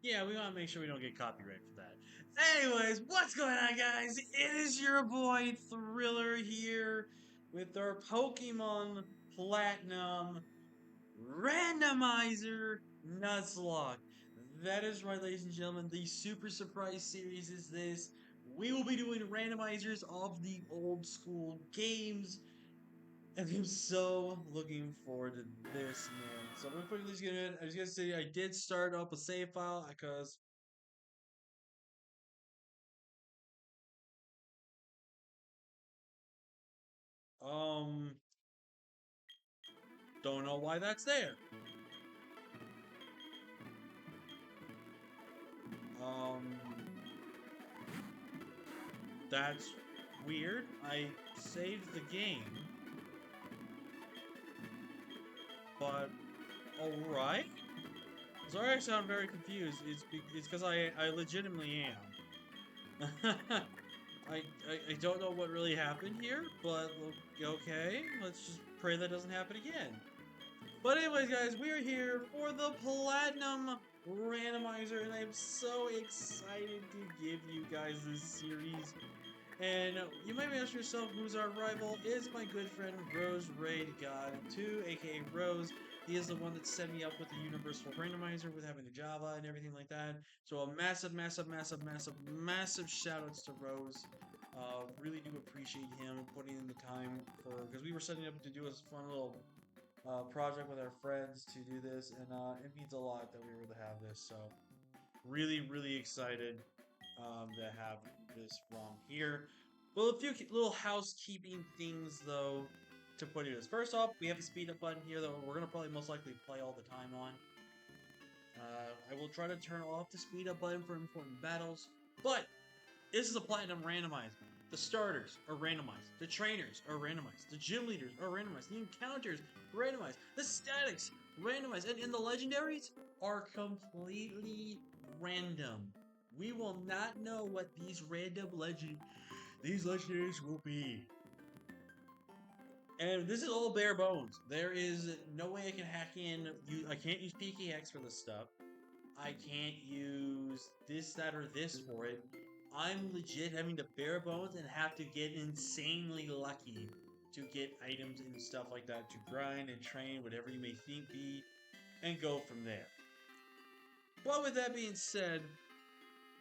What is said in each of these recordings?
Yeah, we want to make sure we don't get copyright for that. Anyways, what's going on, guys? It is your boy Thriller here with our Pokemon Platinum Randomizer Nuzlocke. That is right, ladies and gentlemen. The Super Surprise Series is this. We will be doing randomizers of the old school games. And I'm so looking forward to this, man. So we're quickly just gonna. I was gonna say I did start up a save file because Um, don't know why that's there. Um, that's weird. I saved the game, but alright. Sorry I sound very confused. It's because I legitimately am. I don't know what really happened here, but okay, let's just pray that doesn't happen again. But anyways, guys, we are here for the Platinum Randomizer, and I'm so excited to give you guys this series. And you might be asking yourself, who's our rival? Is my good friend Rose Raid God 2, aka Rose. He is the one that set me up with the Universal Randomizer with having the Java and everything like that. So a massive shout outs to Rose. Really do appreciate him putting in the time for, because we were setting up to do a fun little project with our friends to do this, and it means a lot that we were able to have this. So really excited to have this ROM here. Well, a few little housekeeping things though to put into this. First off, we have a speed up button here that we're gonna probably most likely play all the time on. I will try to turn off the speed up button for important battles, but this is a platinum randomizer. The starters are randomized. The trainers are randomized. The gym leaders are randomized. The encounters randomized. The statics randomized. And the legendaries are completely random. We will not know what these legendaries will be. And this is all bare bones. There is no way I can hack in. I can't use PKX for this stuff. I can't use this, that, or this for it. I'm legit having to bare bones and have to get insanely lucky to get items and stuff like that to grind and train, whatever you may think be, and go from there. But with that being said,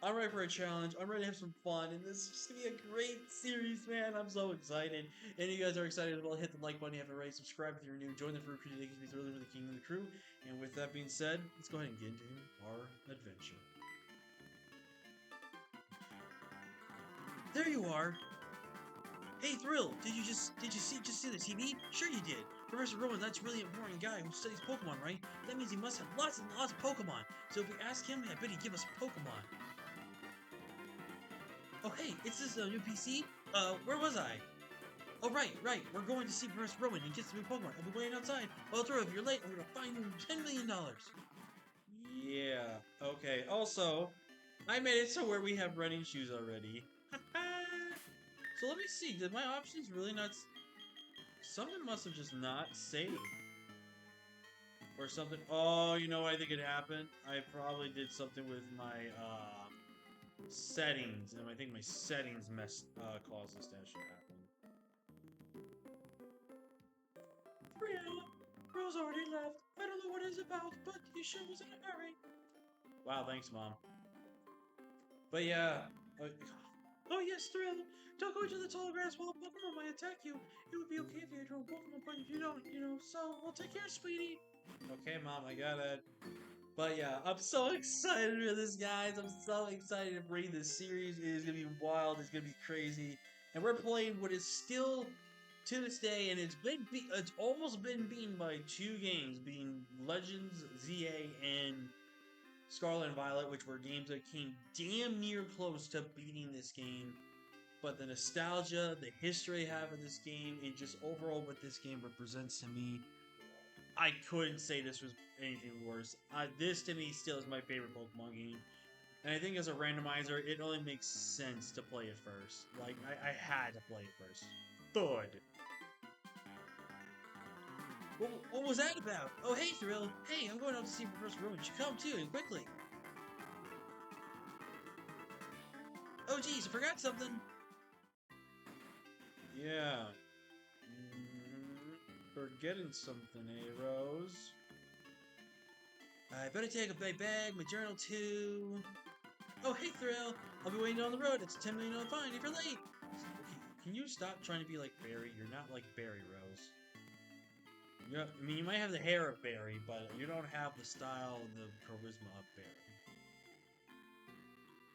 I'm ready for a challenge. I'm ready to have some fun, and this is just gonna be a great series, man. I'm so excited. And you guys are excited as well. Hit the like button if you haven't already. Subscribe if you're new. Join the crew today because we're really the king of the crew. And with that being said, let's go ahead and get into our adventure. There you are. Hey, Thrill, did you just see the TV? Sure you did. Professor Rowan, that's a really important guy who studies Pokemon, right? That means he must have lots and lots of Pokemon. So if we ask him, I bet he'd give us Pokemon. Oh, hey, it's this new PC? Where was I? Oh, right. We're going to see Professor Rowan and get some new Pokemon. I'll be waiting outside. Well, Thrill, if you're late, I'm gonna fine you $10 million. Yeah, okay. Also, I made it so where we have running shoes already. So let me see, did my options really not... Something must have just not saved. Or something... Oh, you know what I think it happened? I probably did something with my, settings, and I think my settings caused this to actually happen. Real, Rose already left. I don't know what it's about, but he sure was in a hurry. Wow, thanks, Mom. But yeah... Oh yes, Thrill! Don't go into the tall grass while Pokemon might attack you. It would be okay if you had your own Pokemon, but if you don't, so we'll take care, sweetie. Okay, Mom, I got it. But yeah, I'm so excited for this, guys. I'm so excited to bring this series. It is gonna be wild. It's gonna be crazy, and we're playing what is still to this day, and it's almost been beaten by two games, being Legends ZA and Scarlet and Violet, which were games that came damn near close to beating this game. But the nostalgia, the history I have of this game, and just overall what this game represents to me, I couldn't say this was anything worse. This to me still is my favorite Pokemon game. And I think as a randomizer, it only makes sense to play it first. Like, I had to play it first. Thud. What was that about? Oh, hey, Thrill. Hey, I'm going out to see Professor Rowan. You should come too, and quickly. Oh geez, I forgot something. Yeah. Forgetting something, eh, Rose? I better take my bag, my journal too. Oh, hey, Thrill. I'll be waiting on the road. It's a $10 million fine if you're late. Okay, can you stop trying to be like Barry? You're not like Barry, Rose. I mean, you might have the hair of Barry, but you don't have the style and the charisma of Barry.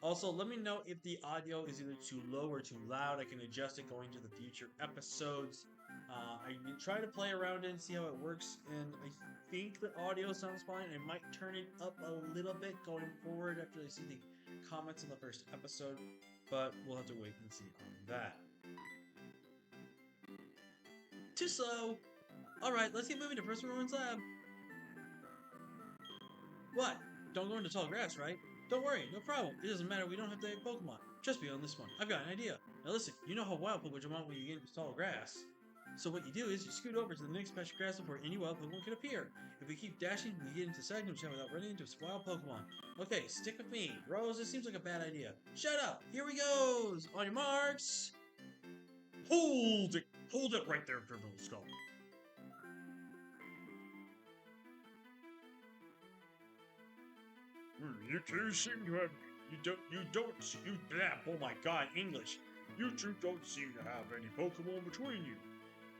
Also, let me know if the audio is either too low or too loud. I can adjust it going to the future episodes. I try to play around it and see how it works, and I think the audio sounds fine. I might turn it up a little bit going forward after I see the comments in the first episode, but we'll have to wait and see on that. Too slow! Alright, let's get moving to Professor Rowan's lab. What? Don't go into tall grass, right? Don't worry, no problem. It doesn't matter, we don't have to have Pokemon. Trust me on this one. I've got an idea. Now listen, you know how wild Pokemon when you get into tall grass. So what you do is you scoot over to the next patch of grass before any wild Pokemon can appear. If we keep dashing, we get into Sagnum Town without running into a wild Pokemon. Okay, stick with me. Rose, this seems like a bad idea. Shut up! Here we goes! On your marks! Hold it! Hold it right there, Turtle Skull. You two seem to have... oh my god, English. You two don't seem to have any Pokemon between you.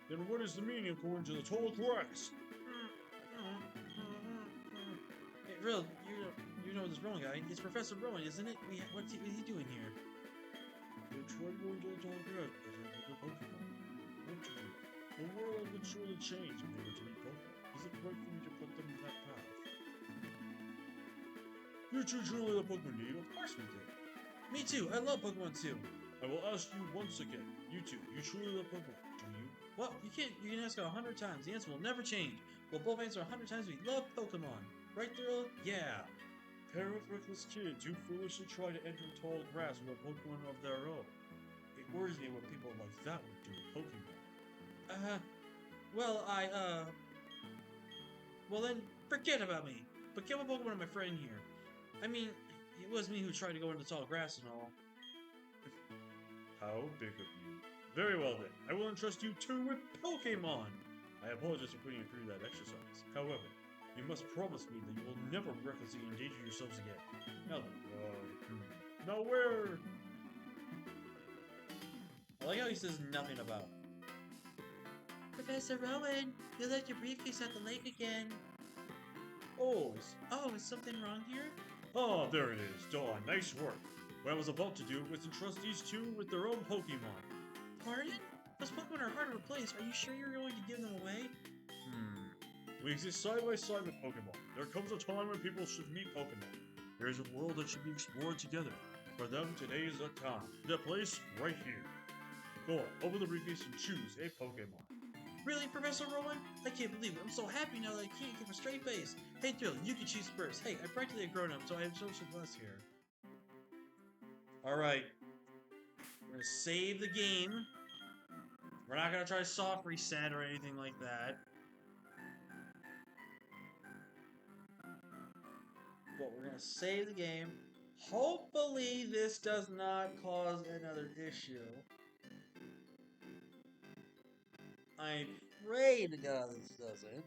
Then what is the meaning of going to the tall grass? Hey, Rill, you know this Rowan guy. It's Professor Rowan, isn't it? What's he doing here? You're trying to go to the tall grass because I have a Pokemon. What to do? The world would surely change if they were to meet Pokemon. Is it right for me to put them in that path? You two truly love Pokemon, do you? Of course we do. Me too. I love Pokemon too. I will ask you once again. You two, you truly love Pokemon, do you? Well, you can't. You can ask it 100 times. The answer will never change. We'll both answer 100 times. We love Pokemon. Right, Thrill? Yeah. Pair of reckless kids who foolishly try to enter tall grass with a Pokemon of their own. It worries me what people like that would do with Pokemon. Well, well then, forget about me. But get a Pokemon of my friend here. I mean, it was me who tried to go into tall grass and all. How big of you. Very well then, I will entrust you two with Pokemon! I apologize for putting you through that exercise. However, you must promise me that you will never recklessly endanger yourselves again. Now then, now where? I like how he says nothing about. Professor Rowan, you left your briefcase at the lake again. Oh, is something wrong here? Ah, there it is. Dawn, nice work. What I was about to do was entrust these two with their own Pokemon. Pardon? Those Pokemon are hard to replace. Are you sure you're going to give them away? We exist side by side with Pokemon. There comes a time when people should meet Pokemon. There is a world that should be explored together. For them, today is the time. The place right here. Go on, open the briefcase and choose a Pokemon. Really, Professor Rowan? I can't believe it. I'm so happy now that I can't keep a straight face. Hey, Thrill, you can choose first. Hey, I'm practically a grown-up, so I have social class here. Alright. We're gonna save the game. We're not gonna try soft reset or anything like that. But we're gonna save the game. Hopefully this does not cause another issue. I pray to God this doesn't.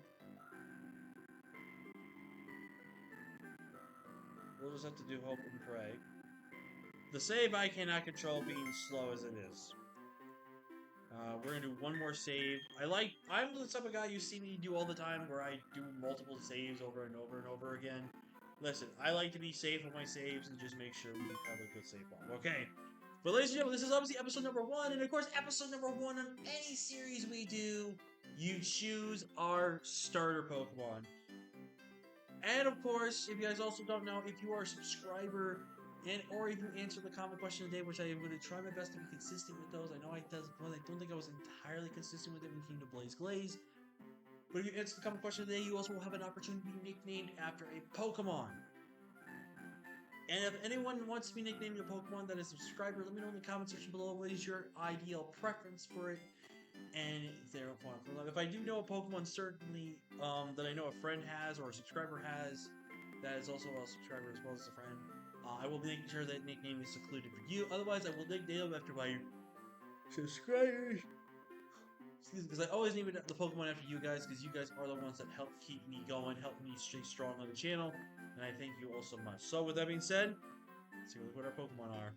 We'll just have to do hope and pray. The save I cannot control being slow as it is. We're gonna do one more save. I'm the type of guy you see me do all the time where I do multiple saves over and over and over again. Listen, I like to be safe with my saves and just make sure we have a good save log. Okay. But ladies and gentlemen, this is obviously episode number 1, and of course, episode number 1 on any series we do, you choose our starter Pokemon. And of course, if you guys also don't know, if you are a subscriber, or if you answer the comment question today, which I am going to try my best to be consistent with those. I know I don't think I was entirely consistent with it when it came to Blaze Glaze. But if you answer the comment question today, you also will have an opportunity to be nicknamed after a Pokemon. And if anyone wants to be nicknamed a Pokemon that is a subscriber, let me know in the comment section below what is your ideal preference for it. And if I do know a Pokemon certainly that I know a friend has or a subscriber has, that is also a subscriber as well as a friend, I will make sure that nickname is secluded for you. Otherwise, I will nickname after my subscribers. Because I always name the Pokemon after you guys, because you guys are the ones that help keep me going, help me stay strong on the channel, and I thank you all so much. So, with that being said, let's see what our Pokemon are.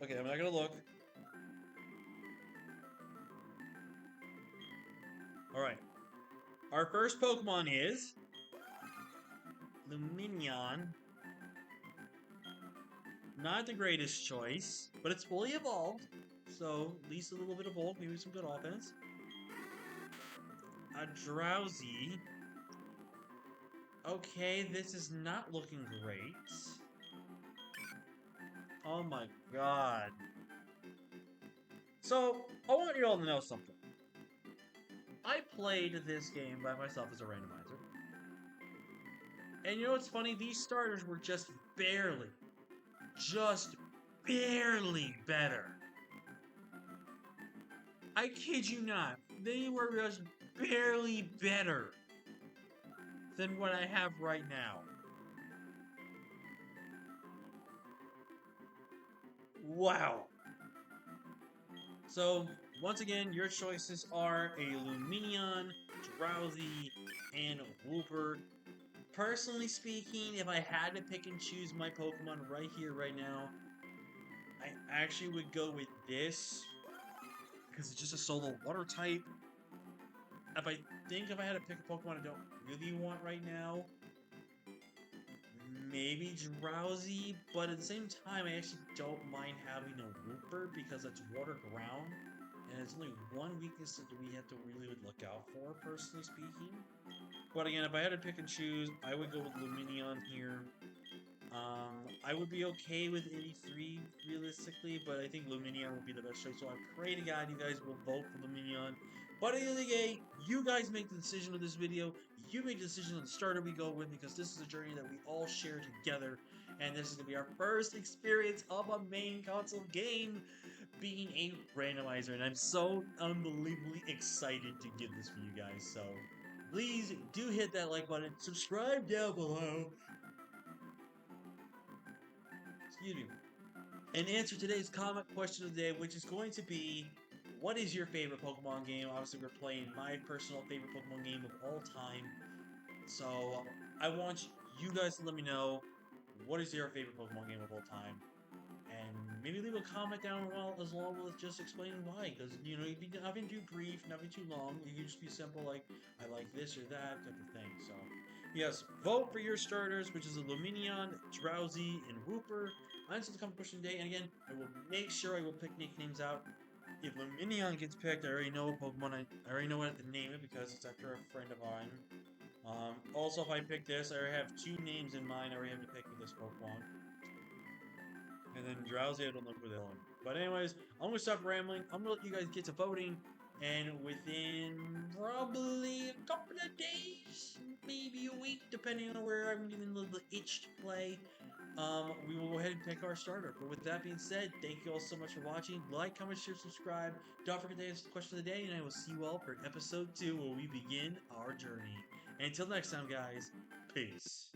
Okay, I'm not gonna look. Alright. Our first Pokemon is Lumineon. Not the greatest choice, but it's fully evolved. So, at least a little bit of bulk, maybe some good offense. A Drowsy. Okay, this is not looking great. Oh my god. So, I want you all to know something. I played this game by myself as a randomizer. And you know what's funny? These starters were just barely better. I kid you not. They were just barely better than what I have right now. Wow. So, once again, your choices are a Lumineon, Drowsy, and Wooper. Personally speaking, if I had to pick and choose my Pokemon right here, right now, I actually would go with this, because it's just a solo water type. If I had to pick a Pokemon I don't really want right now, maybe Drowsy, but at the same time, I actually don't mind having a Wooper because it's water ground, and it's only one weakness that we have to really look out for, personally speaking. But again, if I had to pick and choose, I would go with Lumineon here. I would be okay with 83 realistically, but I think Lumineon would be the best choice. So I pray to God you guys will vote for Lumineon. But at the end of the day, you guys make the decision of this video. You make the decision on the starter we go with, because this is a journey that we all share together. And this is going to be our first experience of a main console game being a randomizer. And I'm so unbelievably excited to give this for you guys. So please do hit that like button. Subscribe down below. Excuse me. And answer today's comment question of the day, which is going to be, what is your favorite Pokemon game? Obviously, we're playing my personal favorite Pokemon game of all time. So, I want you guys to let me know, what is your favorite Pokemon game of all time? And maybe leave a comment down as long as just explaining why. Because, you know, you'd be nothing too brief, nothing too long. You can just be simple, like, I like this or that type of thing. So, yes, vote for your starters, which is a Lumineon, Drowsy, and Wooper. Answer the comment question today, and again, I will make sure I will pick nicknames out. If Lumineon gets picked, I already know what Pokemon I already know what to name it because it's after a friend of mine. Also, if I pick this, I already have two names in mind. I already have to pick for this Pokemon. And then Drowsy, I don't know where they're going. But anyways, I'm going to stop rambling. I'm going to let you guys get to voting. And within probably a couple of days, maybe a week, depending on where I'm getting a little bit itch to play, we will go ahead and pick our starter. But with that being said, thank you all so much for watching. Like, comment, share, subscribe. Don't forget to answer the question of the day, and I will see you all for episode 2 where we begin our journey. And until next time, guys, peace.